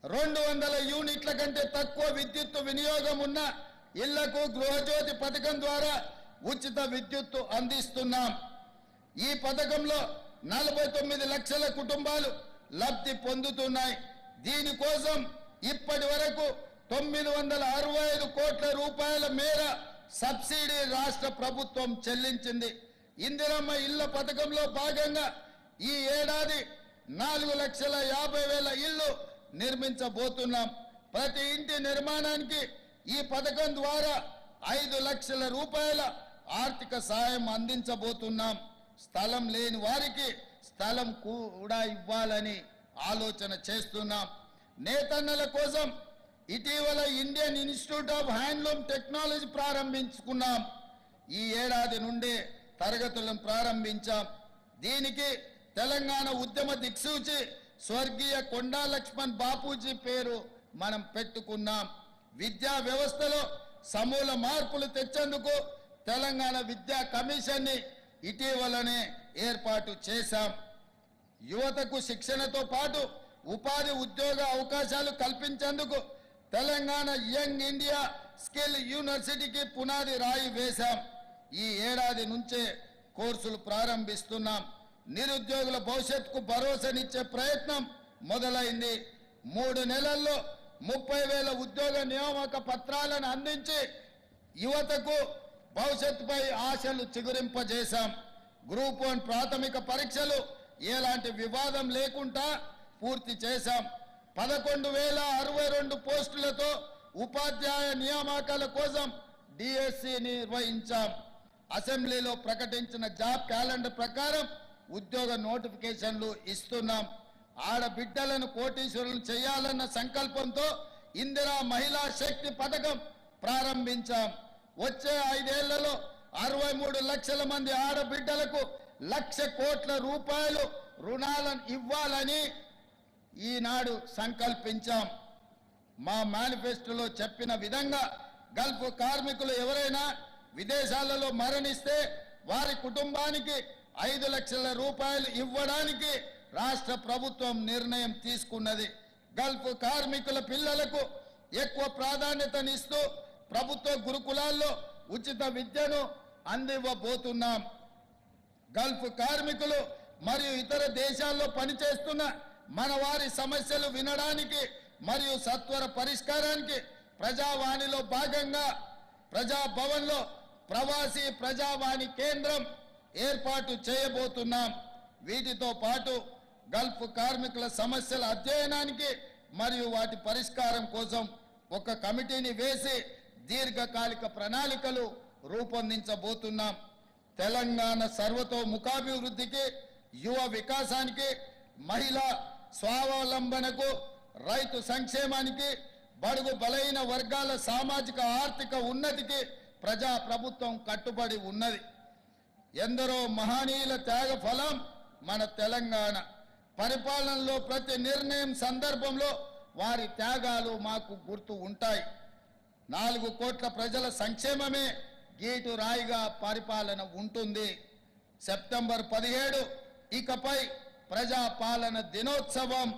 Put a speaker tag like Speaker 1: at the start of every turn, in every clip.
Speaker 1: 200 యూనిట్ల కంటే తక్కువ విద్యుత్ వినియోగం ఉన్న ఇళ్లకు గృహజ్యోతి పథకం ద్వారా ఉచిత విద్యుత్తు అందిస్తున్నాం. ఈ పథకంలో 49 లక్షల కుటుంబాలు లబ్ధి పొందుతున్నాయి. దీనికోసం ఇప్పటి వరకు 965 కోట్ల రూపాయల మేర సబ్సిడీ రాష్ట్ర ప్రభుత్వం చెల్లించింది. ఇందిరమ్మ ఇళ్ల పథకంలో భాగంగా ఈ ఏడాది 4,50,000 ఇళ్లు నిర్మించబోతున్నాం. ప్రతి ఇంటి నిర్మాణానికి ఈ పథకం ద్వారా 5 లక్షల రూపాయల ఆర్థిక సాయం అందించబోతున్నాం. స్థలం లేని వారికి స్థలం కూడా ఇవ్వాలని ఆలోచన చేస్తున్నాం. నేతన్నల కోసం ఇటీవల Indian Institute of Handloom Technology ప్రారంభించుకున్నాం. ఈ ఏడాది నుండే తరగతులను ప్రారంభించాం. దీనికి తెలంగాణ ఉద్యమ దిక్సూచి స్వర్గీయ కొండా లక్ష్మణ్ బాపూజీ పేరు మనం పెట్టుకున్నాం. విద్యా వ్యవస్థలో సమూల మార్పులు తెచ్చేందుకు తెలంగాణ విద్యా కమిషన్ని ఇటీవలనే ఏర్పాటు చేశాం. యువతకు శిక్షణతో పాటు ఉపాధి ఉద్యోగ అవకాశాలు కల్పించేందుకు తెలంగాణ యంగ్ ఇండియా స్కిల్ యూనివర్సిటీకి పునాది రాయి వేశాం. ఈ ఏడాది నుంచే కోర్సులు ప్రారంభిస్తున్నాం. నిరుద్యోగుల భవిష్యత్తుకు భరోసానిచ్చే ప్రయత్నం మొదలైంది. 3 నెలల్లో 30,000 ఉద్యోగ నియామక పత్రాలను అందించి యువతకు భవిష్యత్తుపై ఆశలు చిగురింపజేశాం. గ్రూప్ 1 ప్రాథమిక పరీక్షలు ఎలాంటి వివాదం లేకుండా పూర్తి చేశాం. 11,062 పోస్టులతో ఉపాధ్యాయ నియామకాల కోసం డిఎస్సి నిర్వహించాం. అసెంబ్లీలో ప్రకటించిన జాబ్ క్యాలెండర్ ప్రకారం ఉద్యోగ నోటిఫికేషన్లు ఇస్తున్నాం. ఆడబిడ్డలను కోటీశ్వరులను చేయాలన్న సంకల్పంతో ఇందిరా మహిళా శక్తి పథకం ప్రారంభించాం. వచ్చే 5 ఏళ్లలో 63 లక్షల మంది ఆడబిడ్డలకు 1,00,000 కోట్ల రూపాయలు రుణాలను ఇవ్వాలని ఈనాడు సంకల్పించాం. మా మేనిఫెస్టోలో చెప్పిన విధంగా గల్ఫ్ కార్మికులు ఎవరైనా విదేశాలలో మరణిస్తే వారి కుటుంబానికి 5 లక్షల రూపాయలు ఇవ్వడానికి రాష్ట్ర ప్రభుత్వం నిర్ణయం తీసుకున్నది. గల్ఫ్ కార్మికుల పిల్లలకు ఎక్కువ ప్రాధాన్యతనిస్తూ ప్రభుత్వ గురుకులాల్లో ఉచిత విద్యను అందివ్వబోతున్నాం. గల్ఫ్ కార్మికులు మరియు ఇతర దేశాల్లో పనిచేస్తున్న మన వారి సమస్యలు వినడానికి మరియు సత్వర పరిష్కారానికి ప్రజావాణిలో భాగంగా ప్రజాభవన్లో ప్రవాసీ ప్రజావాణి కేంద్రం ఏర్పాటు చేయబోతున్నాం. వీటితో పాటు గల్ఫ్ కార్మికుల సమస్యల అధ్యయనానికి మరియు వాటి పరిష్కారం కోసం ఒక కమిటీని వేసి దీర్ఘకాలిక ప్రణాళికలు రూపొందించబోతున్నాం. తెలంగాణ సర్వతోముఖాభివృద్ధికి, యువ వికాసానికి, మహిళా స్వావలంబనకు, రైతు సంక్షేమానికి, బడుగు బలైన వర్గాల సామాజిక ఆర్థిక ఉన్నతికి ప్రజా ప్రభుత్వం కట్టుబడి ఉన్నది. ఎందరో మహనీయుల త్యాగ ఫలం మన తెలంగాణ. పరిపాలనలో ప్రతి నిర్ణయం సందర్భంలో వారి త్యాగాలు మాకు గుర్తు ఉంటాయి. 4 కోట్ల ప్రజల సంక్షేమమే గీటు రాయిగా పరిపాలన ఉంటుంది. సెప్టెంబర్ 17 ఇకపై ప్రజాపాలన దినోత్సవం.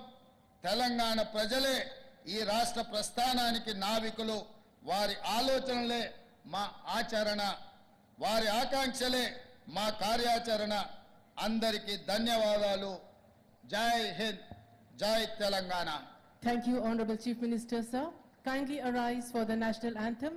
Speaker 1: తెలంగాణ ప్రజలే ఈ రాష్ట్ర ప్రస్థానానికి నావికులు. వారి ఆలోచనలే మా ఆచరణ, వారి ఆకాంక్షలే మా కార్యాచరణ. అందరికీ ధన్యవాదాలు. జై హింద్, జై Telangana.
Speaker 2: Thank you, Honorable Chief Minister, sir. Kindly arise for the national anthem.